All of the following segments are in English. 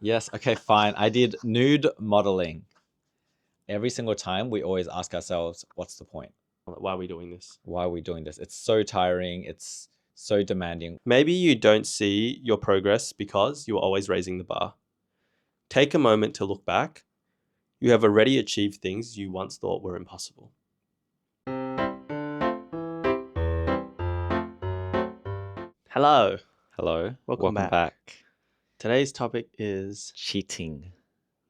Yes. Okay, fine. I did nude modeling. Every single time we always ask ourselves, what's the point? Why are we doing this? Why are we doing this? It's so tiring. It's so demanding. Maybe you don't see your progress because you're always raising the bar. Take a moment to look back. You have already achieved things you once thought were impossible. Hello. Hello. Welcome back. Today's topic is cheating.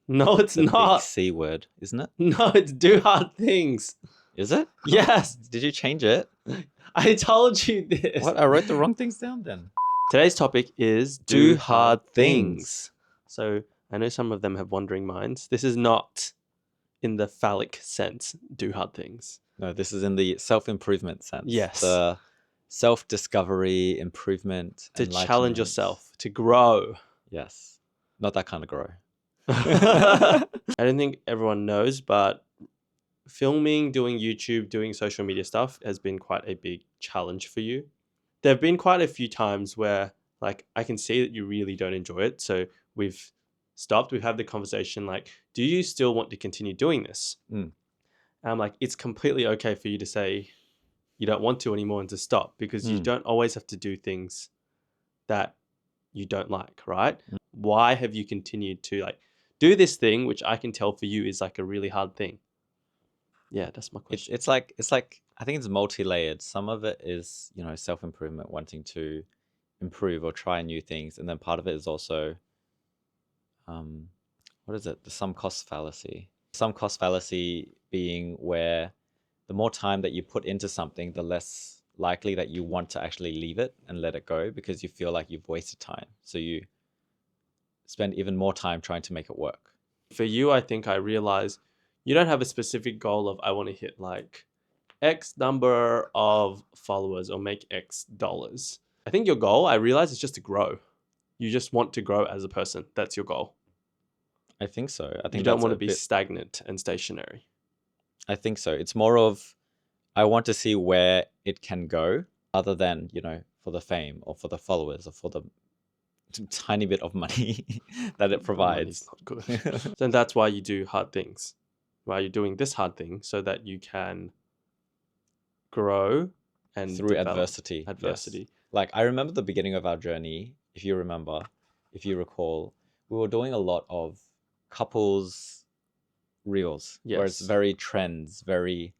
No, it's not. Big C word, isn't it? No, it's do hard things. Is it? Yes. Did you change it? I told you this. What? I wrote the wrong things down then. Today's topic is do hard things. So I know some of them have wandering minds. This is not in the phallic sense, do hard things. No, this is in the self-improvement sense. Yes. The self-discovery, improvement, to challenge yourself, to grow. Yes. Not that kind of grow. I don't think everyone knows, but filming, doing YouTube, doing social media stuff has been quite a big challenge for you. There have been quite a few times where like I can see that you really don't enjoy it. So we've stopped. We've had the conversation like, do you still want to continue doing this? Mm. And I'm like, it's completely okay for you to say you don't want to anymore and to stop, because you don't always have to do things that you don't like, right? Why have you continued to like do this thing, which I can tell for you is like a really hard thing? Yeah, that's my question. It's like I think it's multi-layered. Some of it is, you know, self-improvement, wanting to improve or try new things, and then part of it is also what is it? The sum cost fallacy. Sum cost fallacy being where the more time that you put into something, the less likely that you want to actually leave it and let it go, because you feel like you've wasted time. So you spend even more time trying to make it work. For you, I think I realized you don't have a specific goal of I want to hit like X number of followers or make X dollars. I think your goal, I realize, is just to grow. You just want to grow as a person. That's your goal. I think so. I think you don't want to be stagnant and stationary. I think so. It's more of, I want to see where it can go, other than, you know, for the fame or for the followers or for the tiny bit of money that it provides. Not good. So that's why you do hard things. Why you're doing this hard thing, so that you can grow and through adversity. Yes. Like I remember the beginning of our journey, if you recall, we were doing a lot of couples reels, where it's very trends, and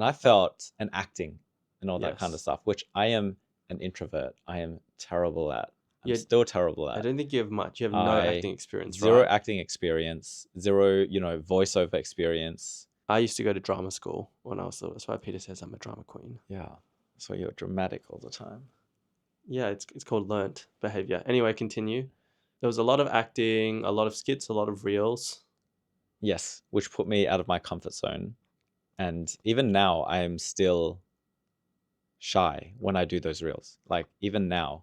I felt, and acting and all that kind of stuff, which I am an introvert. I am terrible at. I'm still terrible at. I don't think you have much. You have no acting experience, Zero acting experience, zero, you know, voiceover experience. I used to go to drama school when I was little. That's why Peter says I'm a drama queen. Yeah. So you're dramatic all the time. Yeah, it's called learnt behavior. Anyway, continue. There was a lot of acting, a lot of skits, a lot of reels. Yes, which put me out of my comfort zone. And even now, I am still shy when I do those reels. Like even now,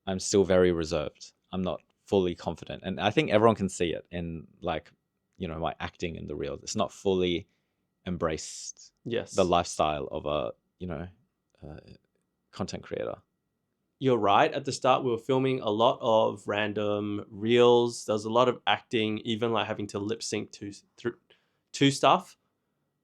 I'm still very reserved. I'm not fully confident. And I think everyone can see it in, like, you know, my acting in the reels. It's not fully embraced. Yes. The lifestyle of a, you know, content creator. You're right. At the start, we were filming a lot of random reels. There was a lot of acting, even like having to lip sync to stuff.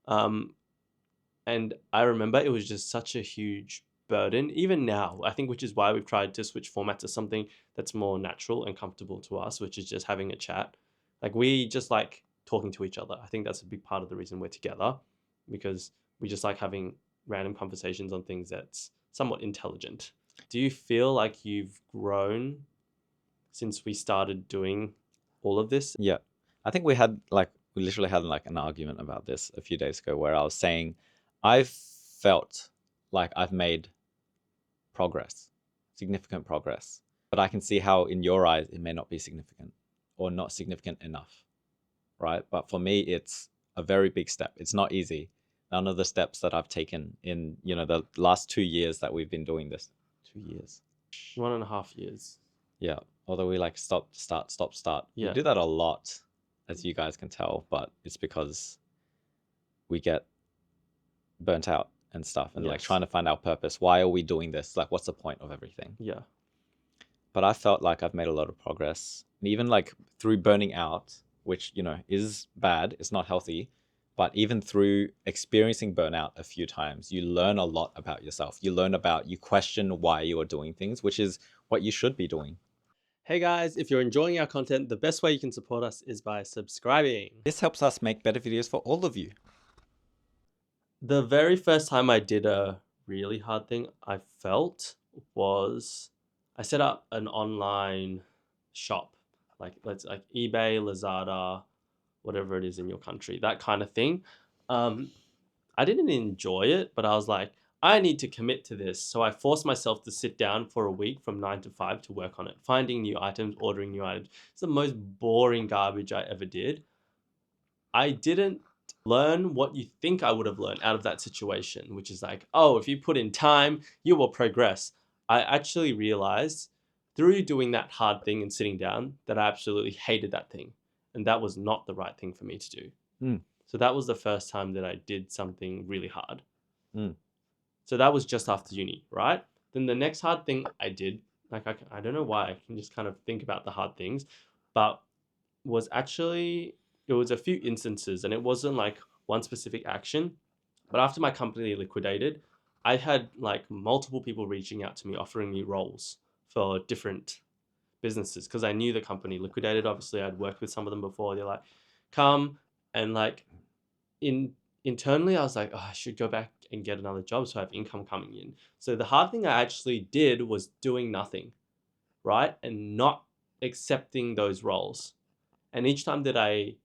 And I remember it was just such a huge burden. Even now, I think, which is why we've tried to switch format to something that's more natural and comfortable to us, which is just having a chat. Like we just like talking to each other. I think that's a big part of the reason we're together, because we just like having random conversations on things that's somewhat intelligent. Do you feel like you've grown since we started doing all of this? Yeah. I think we literally had like an argument about this a few days ago, where I was saying I've felt like I've made progress, significant progress, but I can see how in your eyes it may not be significant or not significant enough, right? But for me, it's a very big step. It's not easy. None of the steps that I've taken in, you know, the last 2 years that we've been doing this. 2 years. 1.5 years. Yeah. Although we like stop, start. Yeah. We do that a lot, as you guys can tell, but it's because we get burnt out and stuff, and like trying to find our purpose. Why are we doing this? Like, what's the point of everything? Yeah. but I felt like I've made a lot of progress. And even like through burning out, which, you know, is bad, it's not healthy. But even through experiencing burnout a few times, you learn a lot about yourself. You question why you are doing things, which is what you should be doing. Hey guys, if you're enjoying our content, the best way you can support us is by subscribing. This helps us make better videos for all of you. The very first time I did a really hard thing I felt was I set up an online shop, like eBay, Lazada, whatever it is in your country, that kind of thing. I didn't enjoy it, but I was like, I need to commit to this. So I forced myself to sit down for a week from 9 to 5 to work on it, finding new items, ordering new items. It's the most boring garbage I ever did. I didn't learn what you think I would have learned out of that situation, which is like, oh, if you put in time, you will progress. I actually realized through doing that hard thing and sitting down that I absolutely hated that thing. And that was not the right thing for me to do. So that was the first time that I did something really hard. So that was just after uni, right? Then the next hard thing I did, like I don't know why, I can just kind of think about the hard things, but was actually, it was a few instances and it wasn't like one specific action. But after my company liquidated, I had like multiple people reaching out to me, offering me roles for different businesses because I knew the company liquidated. Obviously, I'd worked with some of them before. They're like, come, and like internally, I was like, oh, I should go back and get another job so I have income coming in. So the hard thing I actually did was doing nothing, right? And not accepting those roles. And each time that I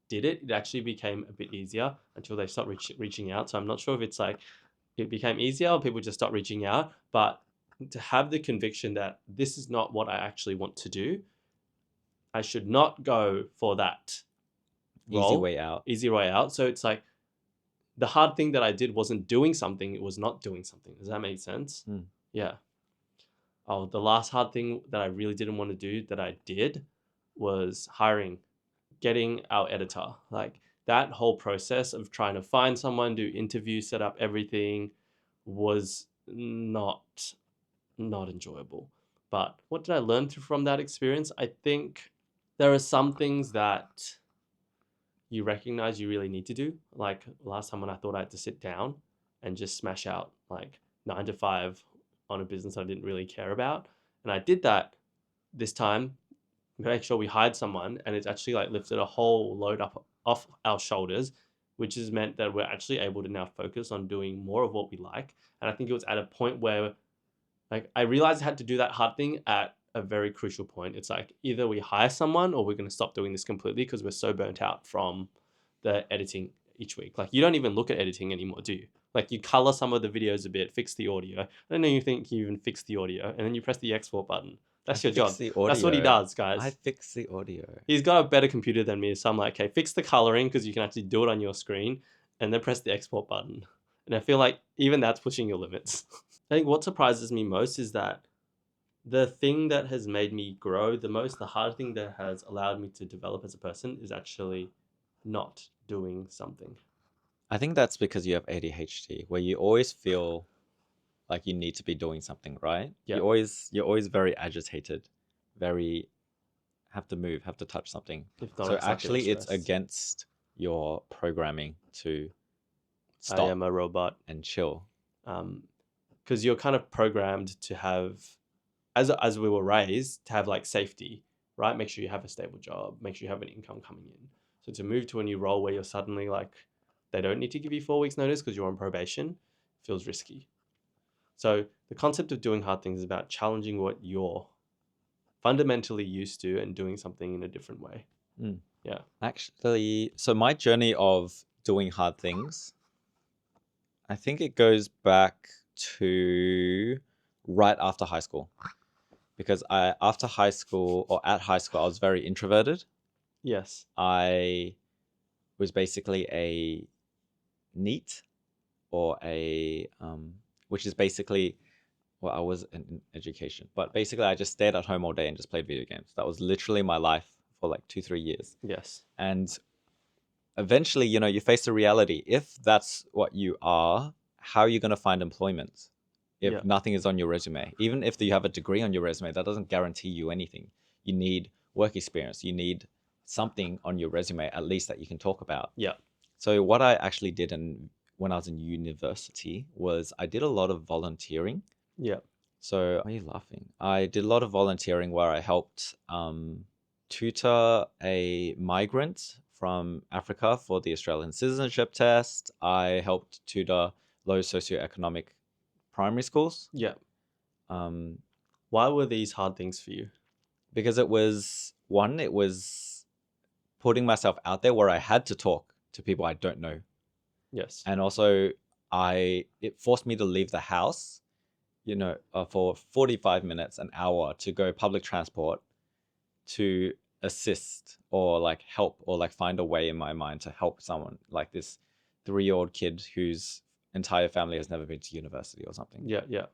did it, it actually became a bit easier until they stopped reaching out. So I'm not sure if it's like it became easier or people just stopped reaching out, but to have the conviction that this is not what I actually want to do, I should not go for that role. Easy way out. So it's like the hard thing that I did wasn't doing something, it was not doing something. Does that make sense? Yeah. Oh, the last hard thing that I really didn't want to do that I did was getting our editor. Like that whole process of trying to find someone, do interviews, set up everything was not enjoyable. But what did I learn from that experience? I think there are some things that you recognize you really need to do. Like last time when I thought I had to sit down and just smash out like 9 to 5 on a business I didn't really care about. And I did that this time, make sure we hired someone, and it's actually like lifted a whole load up off our shoulders, which has meant that we're actually able to now focus on doing more of what we like. And I think it was at a point where like I realized I had to do that hard thing at a very crucial point. It's like either we hire someone or we're going to stop doing this completely because we're so burnt out from the editing each week. Like you don't even look at editing anymore, do you? Like you color some of the videos a bit, fix the audio. I don't know you think you even fix the audio, and then you press the export button. That's your job. That's what he does, guys. I fix the audio. He's got a better computer than me, so I'm like, okay, fix the coloring because you can actually do it on your screen, and then press the export button. And I feel like even that's pushing your limits. I think what surprises me most is that the thing that has made me grow the most, the hard thing that has allowed me to develop as a person, is actually not doing something. I think that's because you have ADHD, where you always feel like you need to be doing something, right? Yeah. You're always very agitated, very have to move, have to touch something. So actually it's against your programming to stop. I am a robot and chill. Because you're kind of programmed to have, as we were raised, to have like safety, right? Make sure you have a stable job, make sure you have an income coming in. So to move to a new role where you're suddenly like, they don't need to give you 4 weeks notice because you're on probation, feels risky. So the concept of doing hard things is about challenging what you're fundamentally used to and doing something in a different way. Yeah. Actually, so my journey of doing hard things, I think it goes back to right after high school. Because after high school, or at high school, I was very introverted. Yes. I was basically a NEET, or which is basically, well, I was in education, but basically I just stayed at home all day and just played video games. That was literally my life for like 2-3 years. Yes. And eventually, you face the reality. If that's what you are, how are you going to find employment? if Yeah. nothing is on your resume. Even if you have a degree on your resume, that doesn't guarantee you anything. You need work experience. You need something on your resume, at least, that you can talk about. Yeah. So what I actually did when I was in university was I did a lot of volunteering. Yeah. So why are you laughing? I did a lot of volunteering where I helped tutor a migrant from Africa for the Australian citizenship test. I helped tutor low socioeconomic primary schools. Yeah. Um, Why were these hard things for you? because it was putting myself out there where I had to talk to people I don't know. Yes. And also it forced me to leave the house, for 45 minutes, an hour, to go public transport to assist or like help or like find a way in my mind to help someone, like this 3-year-old kid whose entire family has never been to university or something. Yeah. Yeah.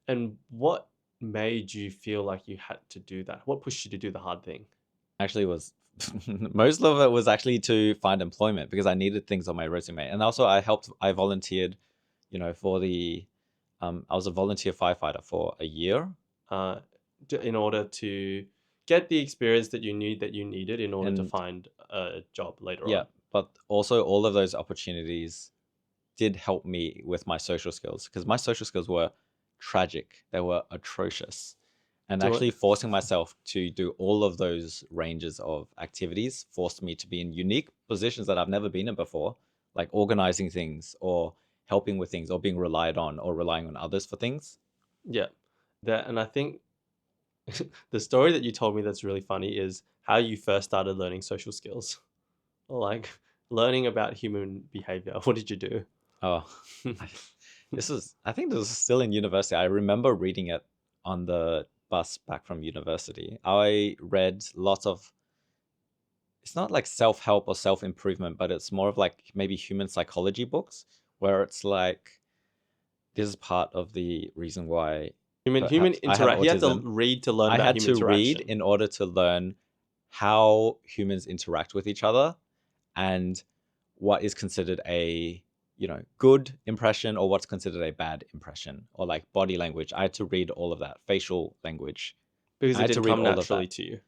And what made you feel like you had to do that? What pushed you to do the hard thing? Actually was most of it was actually to find employment because I needed things on my resume. And also I volunteered, for the I was a volunteer firefighter for a year. In order to get the experience that you needed in order to And- find a job later Yeah, on. but also all of those opportunities did help me with my social skills because my social skills were tragic. They were atrocious. And Do it. actually forcing myself to do all of those ranges of activities forced me to be in unique positions that I've never been in before, like organizing things or helping with things or being relied on or relying on others for things. Yeah. And I think the story that you told me that's really funny is how you first started learning social skills, or like learning about human behavior. What did you do? Oh, I think this was still in university. I remember reading it on the bus back from university. I read lots of, it's not like self-help or self-improvement, but it's more of like maybe human psychology books where it's like, this is part of the reason why Human perhaps I have interact. You had to autism. read to learn I about had human to read interaction. in order to learn how humans interact with each other and what is considered a good impression or what's considered a bad impression, or like body language. I had to read all of that, facial language. Because I it had to didn't read come all of naturally that. to you.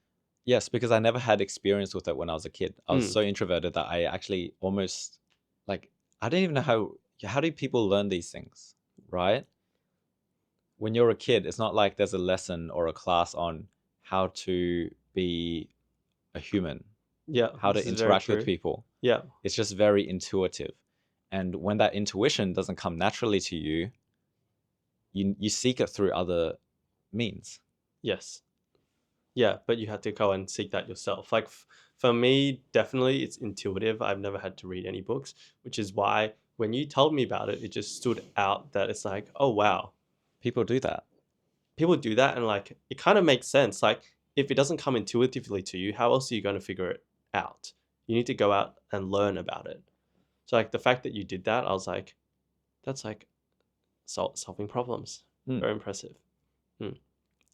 Yes, because I never had experience with it when I was a kid. I was Mm. so introverted that I actually almost like, I don't even know how do people learn these things, right? When you're a kid, it's not like there's a lesson or a class on how to be a human, Yeah. how to this is very interact with true. people. Yeah. It's just very intuitive. And when that intuition doesn't come naturally to you, you seek it through other means. Yes. Yeah, but you had to go and seek that yourself. Like for me, definitely it's intuitive. I've never had to read any books, which is why when you told me about it, it just stood out that it's like, oh wow, People do that. people do that, and like it kind of makes sense. Like if it doesn't come intuitively to you, how else are you going to figure it out? You need to go out and learn about it. So like the fact that you did that, I was like, that's like solving problems. Mm. Very impressive.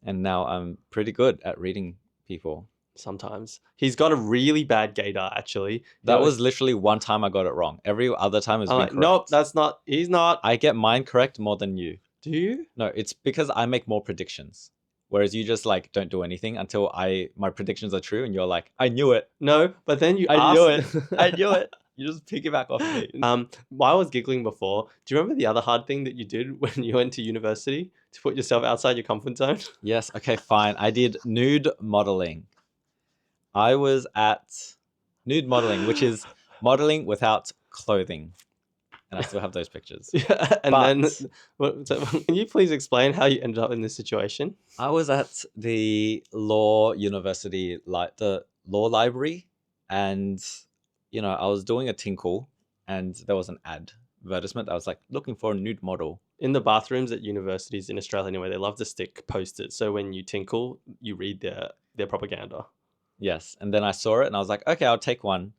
And now I'm pretty good at reading people. Sometimes he's got a really bad gaydar. Actually, That was literally one time I got it wrong. Every other time has I'm been like, correct. nope, that's not. He's not. I get mine correct more than you. Do you? No, it's because I make more predictions. Whereas you just like don't do anything until my predictions are true and you're like, I knew it. No, but then you I asked. knew it. I knew it. You just piggyback off me. While I was giggling before, do you remember the other hard thing that you did when you went to university to put yourself outside your comfort zone? Yes, okay, fine. I did nude modeling. I was at nude modeling, which is modeling without clothing. And I still have those pictures. Yeah, and But- then can you please explain how you ended up in this situation? I was at the law university, like the law library, and I was doing a tinkle, and there was an advertisement. I was like looking for a nude model. In the bathrooms at universities in Australia, anyway, they love to stick posters. So when you tinkle, you read their propaganda. Yes, and then I saw it, and I was like, okay, I'll take one.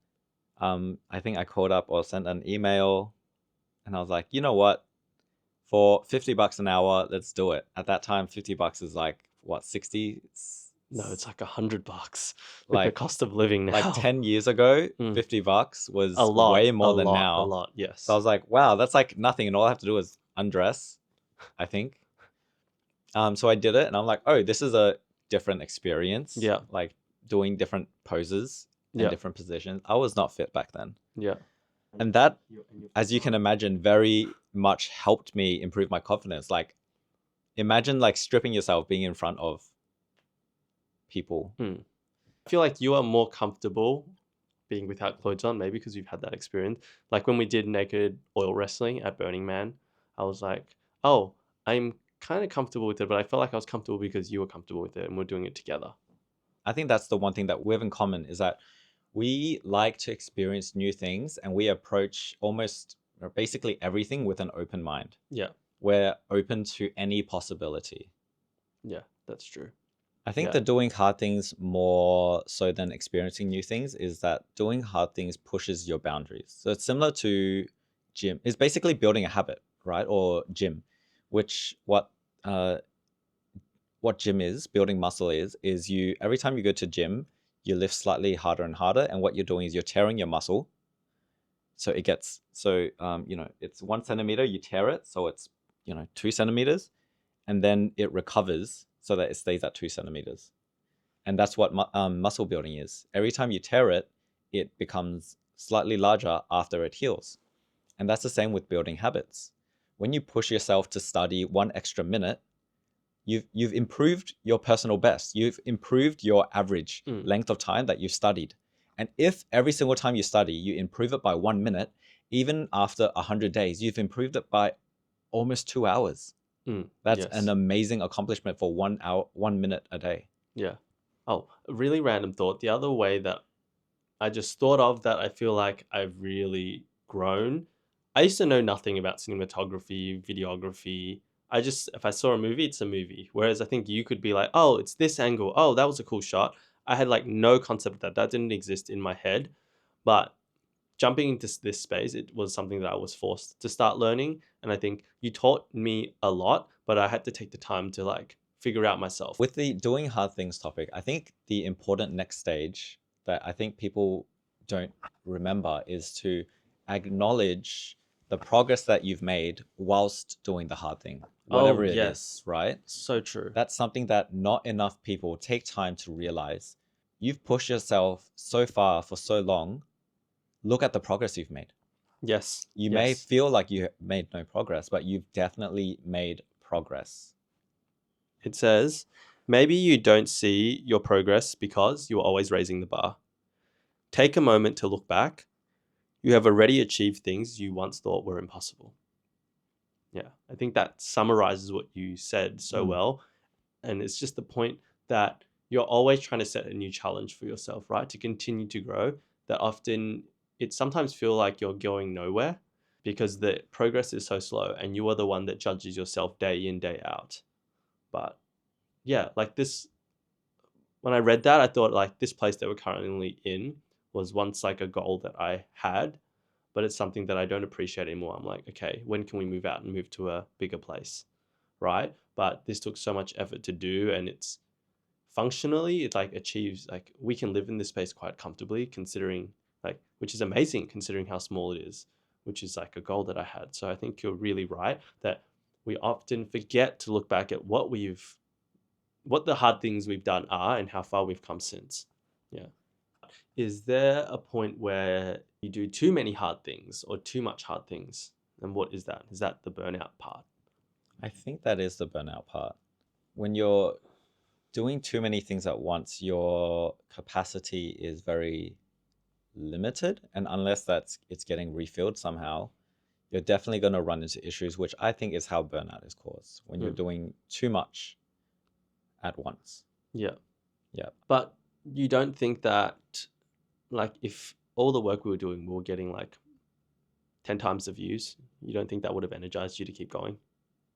I think I called up or sent an email, and I was like, you know what? For $50 an hour, let's do it. At that time, $50 is like what, 60? No, it's like $100 with Like- the cost of living now. Like 10 years ago, Mm. $50 was a lot, way more a than lot, now. A lot, yes. So I was like, wow, that's like nothing, and all I have to do is undress I think. So I did it and I'm like, oh, this is a different experience. Yeah. Like doing different poses and Yeah. different positions. I was not fit back then. Yeah. And that, as you can imagine, very much helped me improve my confidence. Like, imagine like stripping yourself, being in front of people. I feel like you are more comfortable being without clothes on, maybe because you've had that experience. Like when we did naked oil wrestling at Burning Man, I was like, oh, I'm kind of comfortable with it, but I felt like I was comfortable because you were comfortable with it and we're doing it together. I think that's the one thing that we have in common, is that we like to experience new things and we approach almost or basically everything with an open mind. Yeah. We're open to any possibility. Yeah, that's true. I think Yeah. that doing hard things more so than experiencing new things is that doing hard things pushes your boundaries. So it's similar to gym. It's basically building a habit, right? Or gym, which what gym is, building muscle is you every time you go to gym, you lift slightly harder and harder, and what you're doing is you're tearing your muscle. So it gets it's 1 centimeter, you tear it, so it's 2 centimeters, and then it recovers so that it stays at 2 centimeters. And that's what muscle building is. Every time you tear it, it becomes slightly larger after it heals. And that's the same with building habits. When you push yourself to study 1 extra minute, you've improved your personal best. You've improved your average length of time that you've studied. And if every single time you study, you improve it by 1 minute, even after 100 days, you've improved it by almost 2 hours. That's an amazing accomplishment for 1 hour, 1 minute a day. Yeah. Oh, a really random thought. The other way that I just thought of that I feel like I've really grown. I used to know nothing about cinematography, videography. If I saw a movie, it's a movie. Whereas I think you could be like, oh, it's this angle. Oh, that was a cool shot. I had like no concept of that. That didn't exist in my head. But jumping into this space, it was something that I was forced to start learning. And I think you taught me a lot, but I had to take the time to like figure out myself. With the doing hard things topic, I think the important next stage that I think people don't remember is to acknowledge the progress that you've made whilst doing the hard thing, whatever it is, right? So true. That's something that not enough people take time to realize. You've pushed yourself so far for so long. Look at the progress you've made. Yes. You may feel like you made no progress, but you've definitely made progress. It says, maybe you don't see your progress because you are always raising the bar. Take a moment to look back. You have already achieved things you once thought were impossible. Yeah, I think that summarizes what you said so well. And it's just the point that you're always trying to set a new challenge for yourself, right? To continue to grow. That often it sometimes feels like you're going nowhere because the progress is so slow and you are the one that judges yourself day in, day out. But yeah, like this, when I read that, I thought like this place that we're currently in was once like a goal that I had, but it's something that I don't appreciate anymore. I'm like, okay, when can we move out and move to a bigger place, right? But this took so much effort to do, and it's functionally, it like achieves, like we can live in this space quite comfortably considering like, which is amazing considering how small it is, which is like a goal that I had. So I think you're really right that we often forget to look back at what the hard things we've done are and how far we've come since. Yeah. Is there a point where you do too many hard things or too much hard things? And what is that? Is that the burnout part? I think that is the burnout part. When you're doing too many things at once, your capacity is very limited. And unless it's getting refilled somehow, you're definitely going to run into issues, which I think is how burnout is caused, when you're doing too much at once. Yeah. Yeah. But you don't think that, like, if all the work we were doing, we were getting like 10 times the views, you don't think that would have energized you to keep going?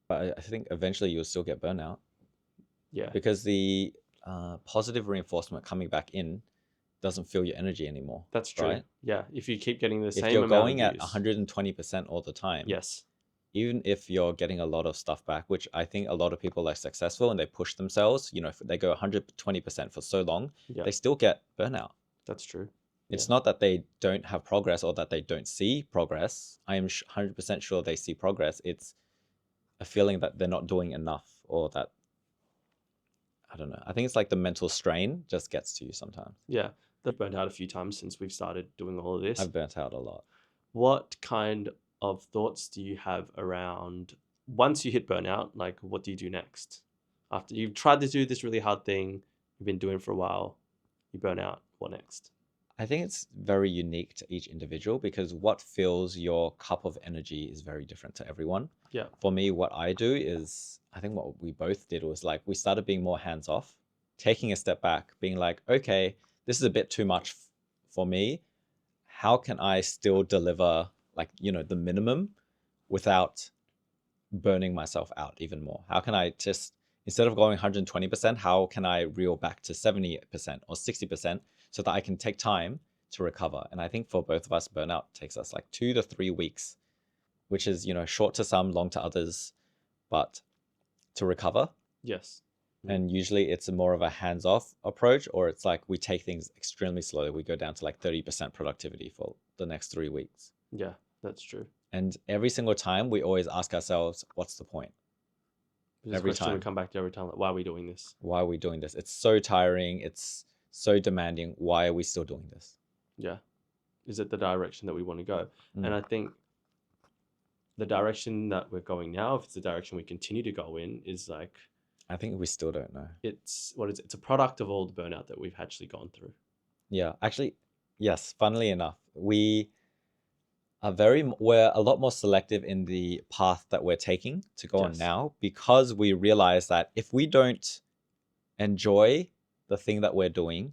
But I think eventually you'll still get burnout. Yeah. Because the positive reinforcement coming back in doesn't feel your energy anymore. That's true. Right? Yeah. If you keep getting the same If you're amount going of at views. 120% all the time, Yes. even if you're getting a lot of stuff back, which I think a lot of people are successful and they push themselves, if they go 120% for so long, they still get burnout. That's true. It's not that they don't have progress or that they don't see progress. I am 100% sure they see progress. It's a feeling that they're not doing enough, or that, I don't know. I think it's like the mental strain just gets to you sometimes. Yeah, they've burnt out a few times since we've started doing all of this. I've burnt out a lot. What kind of thoughts do you have around once you hit burnout? Like, what do you do next? After you've tried to do this really hard thing, you've been doing it for a while, you burn out, what next? I think it's very unique to each individual, because what fills your cup of energy is very different to everyone. Yeah. For me, what I do is, I think what we both did was like, we started being more hands off, taking a step back, being like, okay, this is a bit too much for me. How can I still deliver, like, you know, the minimum without burning myself out even more? How can I just, instead of going 120%, how can I reel back to 70% or 60% so that I can take time to recover? And I think for both of us, burnout takes us like 2 to 3 weeks, which is, you know, short to some, long to others, but to recover. Yes. And usually it's a more of a hands-off approach, or it's like we take things extremely slowly. We go down to like 30% productivity for the next 3 weeks. Yeah, that's true. And every single time we always ask ourselves, what's the point? This Every question we time. come back to every time, like, why are we doing this? Why are we doing this? It's so tiring. It's so demanding. Why are we still doing this? Yeah. Is it the direction that we want to go? Mm. And I think the direction that we're going now, if it's the direction we continue to go in, is like, I think we still don't know. it's what is it? It's a product of all the burnout that we've actually gone through. Yeah, actually, yes, funnily enough, we're a lot more selective in the path that we're taking to go on Yes. now, because we realize that if we don't enjoy the thing that we're doing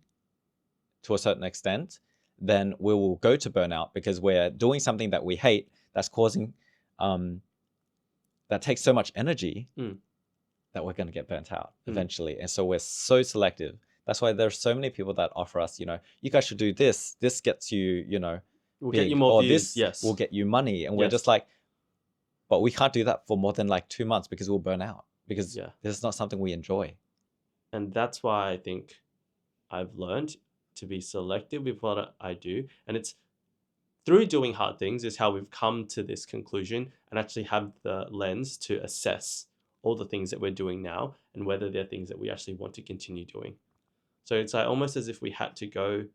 to a certain extent, then we will go to burnout, because we're doing something that we hate, that's causing, that takes so much energy that we're going to get burnt out eventually. And so we're so selective. That's why there's so many people that offer us, you know, you guys should do this. This gets you, you know, We'll big, get you more or views. this Yes. will get you money. And we're Yes. just like, but we can't do that for more than like 2 months, because we'll burn out, because Yeah. this is not something we enjoy. And that's why I think I've learned to be selective with what I do. And it's through doing hard things is how we've come to this conclusion and actually have the lens to assess all the things that we're doing now and whether they're things that we actually want to continue doing. So it's like almost as if we had to go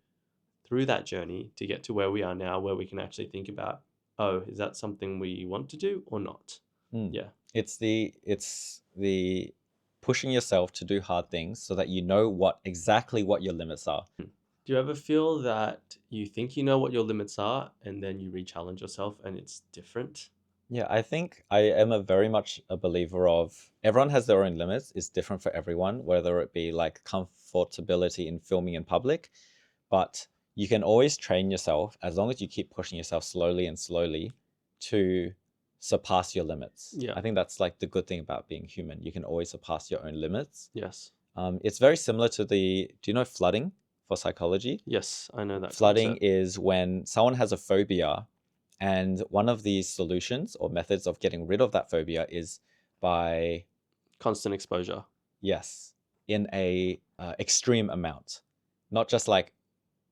through that journey to get to where we are now, where we can actually think about, oh, is that something we want to do or not? Yeah. It's the pushing yourself to do hard things so that you know exactly what your limits are. Do you ever feel that you think you know what your limits are and then you re-challenge yourself and it's different? Yeah, I think I am very much a believer of everyone has their own limits. It's different for everyone, whether it be like comfortability in filming in public, but you can always train yourself, as long as you keep pushing yourself slowly and slowly, to surpass your limits. Yeah. I think that's like the good thing about being human. You can always surpass your own limits. Yes. It's very similar to do you know flooding for psychology? Yes, I know that Flooding concept. is when someone has a phobia, and one of the solutions or methods of getting rid of that phobia is by Constant exposure. yes, in a extreme amount. Not just like,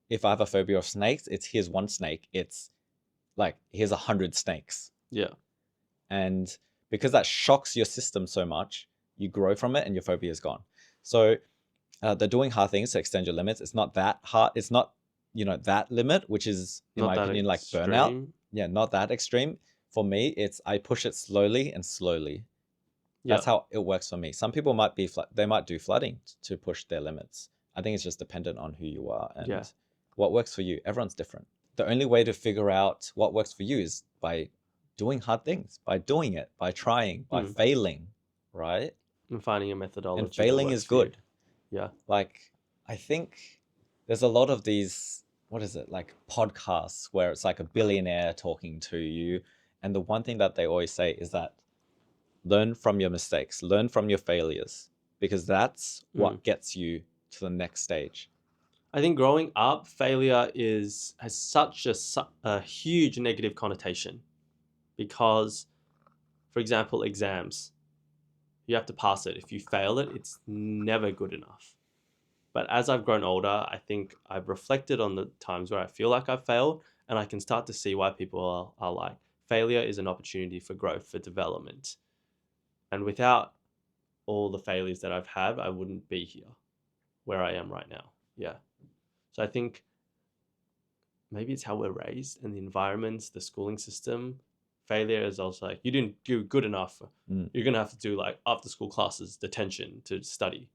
if I have a phobia of snakes, it's here's one snake. It's like, here's 100 snakes. Yeah. And because that shocks your system so much, you grow from it and your phobia is gone. So they're doing hard things to extend your limits. It's not that hard. It's not, you know, that limit, which is, in Not my that opinion, like burnout. extreme. Yeah, not that extreme. For me, it's I push it slowly and slowly. Yeah. That's how it works for me. Some people might be they might do flooding to push their limits. I think it's just dependent on who you are and Yeah. what works for you. Everyone's different. The only way to figure out what works for you is by doing hard things, by doing it, by trying, by failing, right? And finding a methodology. And failing that is works for you. good. Yeah. Like, I think there's a lot of these, what is it, like podcasts where it's like a billionaire talking to you. And the one thing that they always say is that learn from your mistakes, learn from your failures, because that's what gets you to the next stage. I think growing up, failure has such a huge negative connotation because, for example, exams, you have to pass it. If you fail it, it's never good enough. But as I've grown older, I think I've reflected on the times where I feel like I've failed, and I can start to see why people are like, failure is an opportunity for growth, for development. And without all the failures that I've had, I wouldn't be here where I am right now. Yeah. So I think maybe it's how we're raised and the environments, the schooling system. Failure is also like, you didn't do good enough. You're going to have to do like after school classes, detention to study.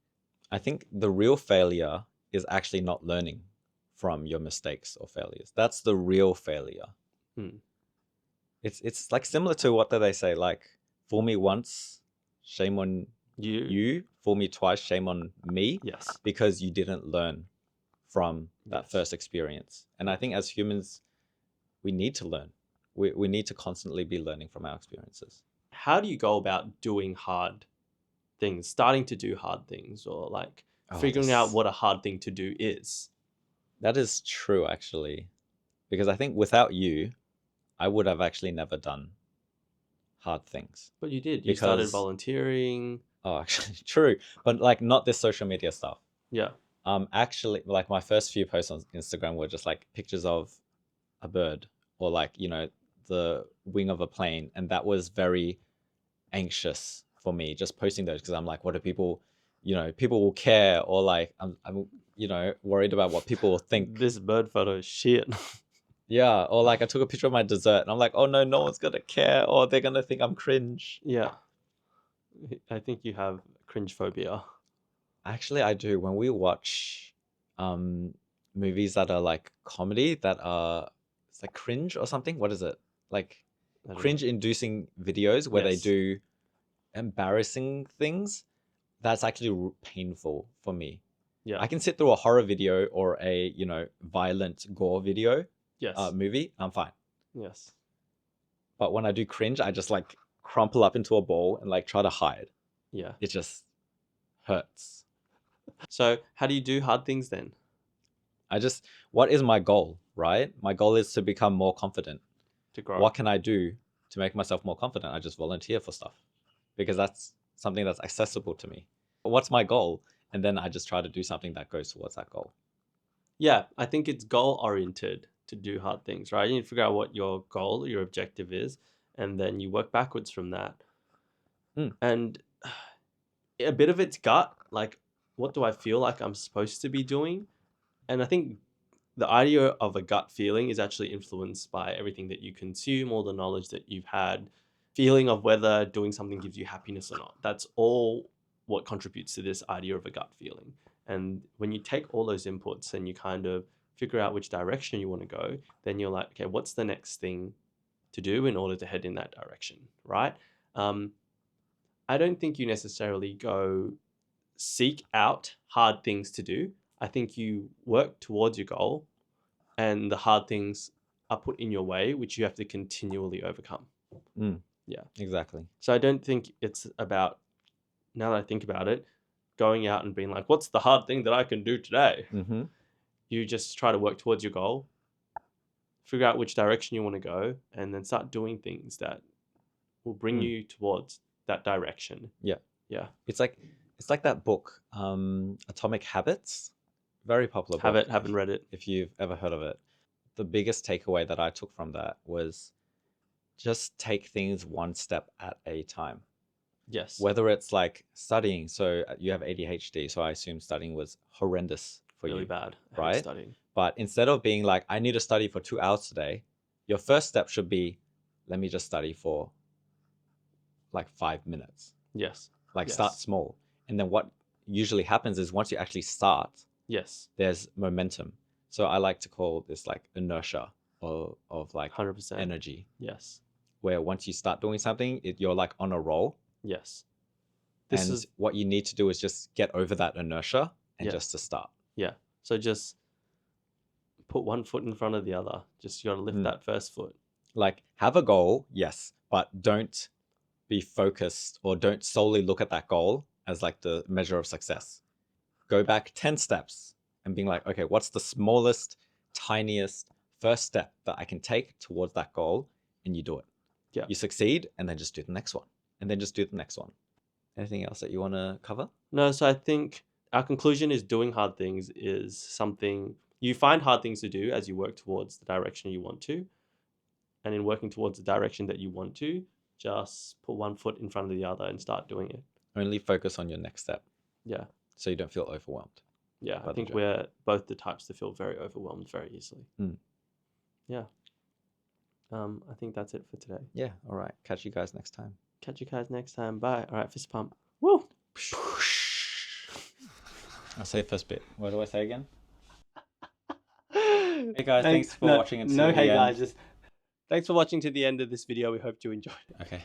I think the real failure is actually not learning from your mistakes or failures. That's the real failure. It's like similar to what do they say? Like, fool me once, shame on you. Fool me twice, shame on me. Yes. Because you didn't learn from that Yes. first experience. And I think as humans, we need to learn. We need to constantly be learning from our experiences. How do you go about doing hard things, starting to do hard things, or like figuring out what a hard thing to do is? That is true, actually. Because I think without you, I would have actually never done hard things. But you did. You started Because- volunteering. Oh, actually, true. But like not this social media stuff. Yeah. Actually, like my first few posts on Instagram were just like pictures of a bird or like, you know, the wing of a plane. And that was very anxious for me, just posting those, because I'm like, what do people, you know, people will care, or like I'm you know, worried about what people will think. This bird photo is shit. Yeah, or like I took a picture of my dessert and I'm like, oh no, no one's gonna care, or they're gonna think I'm cringe. Yeah. I think you have cringe phobia. Actually, I do. When we watch movies that are like comedy that are, it's like cringe or something. What is it? Like I don't know. cringe-inducing videos where they Yes. do embarrassing things. That's actually painful for me. Yeah. I can sit through a horror video or a, you know, violent gore video, Yes. movie. I'm fine. Yes. But when I do cringe, I just like crumple up into a ball and like try to hide. Yeah. It just hurts. So how do you do hard things then? What is my goal, right? My goal is to become more confident. To grow. What can I do to make myself more confident? I just volunteer for stuff because that's something that's accessible to me. What's my goal? And then I just try to do something that goes towards that goal. Yeah, I think it's goal oriented to do hard things, right? You need to figure out what your goal, your objective is, and then you work backwards from that. And a bit of it's gut, like what do I feel like I'm supposed to be doing? And I think the idea of a gut feeling is actually influenced by everything that you consume, all the knowledge that you've had, feeling of whether doing something gives you happiness or not. That's all what contributes to this idea of a gut feeling. And when you take all those inputs and you kind of figure out which direction you want to go, then you're like, okay, what's the next thing to do in order to head in that direction, right? I don't think you necessarily go seek out hard things to do. I think you work towards your goal and the hard things are put in your way, which you have to continually overcome. Yeah. Exactly. So I don't think it's about, now that I think about it, going out and being like, what's the hard thing that I can do today? Mm-hmm. You just try to work towards your goal, figure out which direction you want to go, and then start doing things that will bring you towards that direction. Yeah. Yeah. It's like that book, Atomic Habits. Very popular book. Haven't read it. If you've ever heard of it. The biggest takeaway that I took from that was just take things one step at a time. Yes. Whether it's like studying, so you have ADHD, so I assume studying was horrendous for Really you. bad. I hate right? studying. But instead of being like, I need to study for 2 hours today, your first step should be, let me just study for like 5 minutes. Yes. Like Yes. start small. And then what usually happens is once you actually start, Yes. there's momentum. So I like to call this like inertia of like 100%. energy, Yes. where once you start doing something, you're like on a roll. Yes. And what you need to do is just get over that inertia and just to start. Yeah. So just put one foot in front of the other. Just you got to lift that first foot. Like have a goal, yes, but don't be focused or don't solely look at that goal as like the measure of success. Go back 10 steps and being like, okay, what's the smallest, tiniest first step that I can take towards that goal? And you do it. Yeah. You succeed and then just do the next one and then just do the next one. Anything else that you want to cover? No, so I think our conclusion is doing hard things is something you find hard things to do as you work towards the direction you want to. And in working towards the direction that you want to, just put one foot in front of the other and start doing it. Only focus on your next step Yeah. so you don't feel overwhelmed. Yeah. by I the think journey. we're both the types to feel very overwhelmed very easily. Mm. Yeah. I think that's it for today. Yeah. All right. Catch you guys next time. Catch you guys next time. Bye. All right, fist pump. Woo! I'll say the first bit. What do I say again? Hey guys, thanks for watching until the hey end. guys, just thanks for watching to the end of this video. We hope you enjoyed it. Okay.